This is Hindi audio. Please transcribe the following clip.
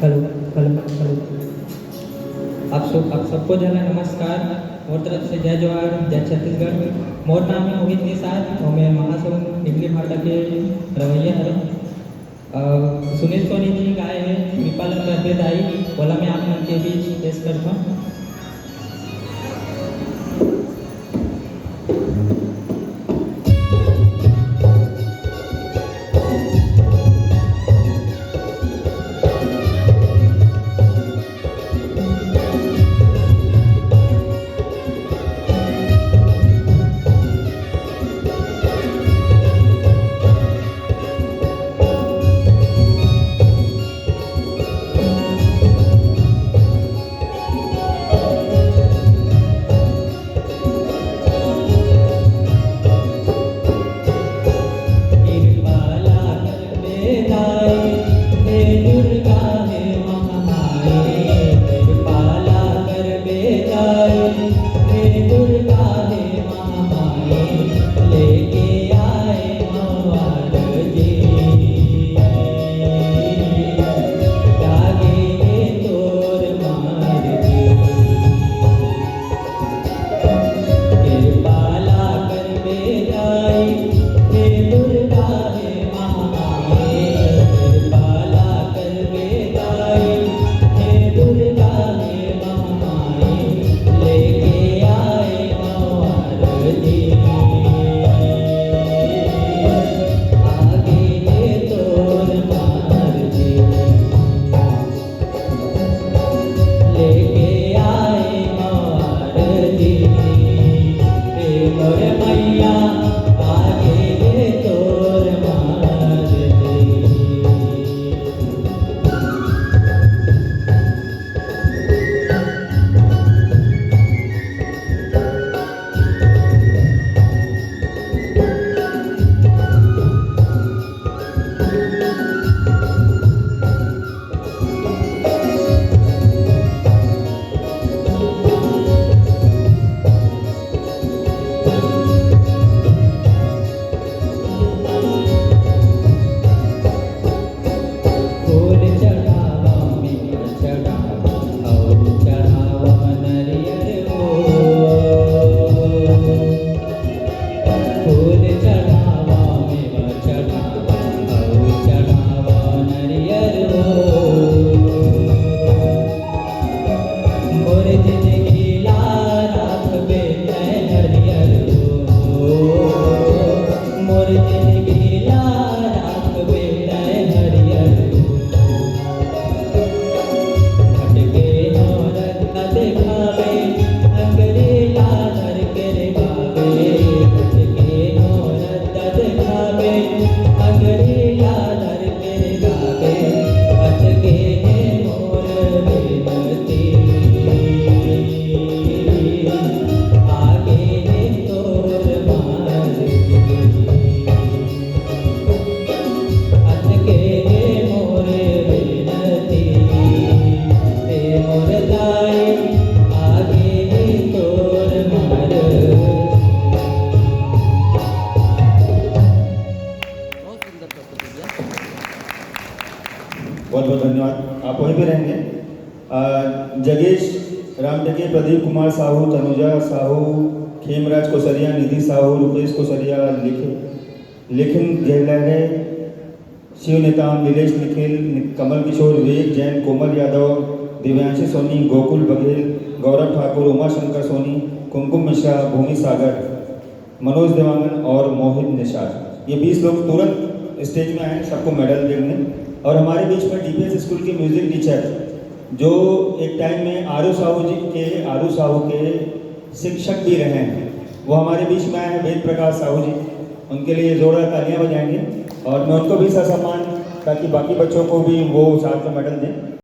Hello hello hello. आप सबको जना नमस्कार। मोर तरफ से जय जवाहर जय छत्तीसगढ़। मोर नाम है मोहित निषाद और मैं महासमुंद निगली भाटा के रवैया है। सुनील सोनी जी गाए हैं कृपाल करते दाई बोला मैं आप मन के बीच पेश करता हूँ। बहुत बहुत धन्यवाद। आप वहीं पे रहेंगे। जगेश रामटके, प्रदीप कुमार साहू, तनुजा साहू, खेमराज कोसरिया, निधि साहू, रुपेश कोसरिया, लेखन गहलारे, शिव नेताम, नीलेश निखिल, कमल किशोर, विवेक जैन, कोमल यादव, दिव्यांशी सोनी, गोकुल बघेल, गौरव ठाकुर, उमा शंकर सोनी, कुमकुम मिश्रा, भूमि सागर, मनोज देवांगन और मोहित निषाद। ये 20 लोग तुरंत स्टेज में आए सबको मेडल देंगे। और हमारे बीच में डीपीएस स्कूल के म्यूजिक टीचर जो एक टाइम में आरू साहू के शिक्षक भी रहे हैं, वो हमारे बीच में आए हैं, वेद प्रकाश साहू जी। उनके लिए जोरदार तालियां बजाएंगे और मैं उनको भी ससम्मान, ताकि बाकी बच्चों को भी वो साथ में मेडल दें।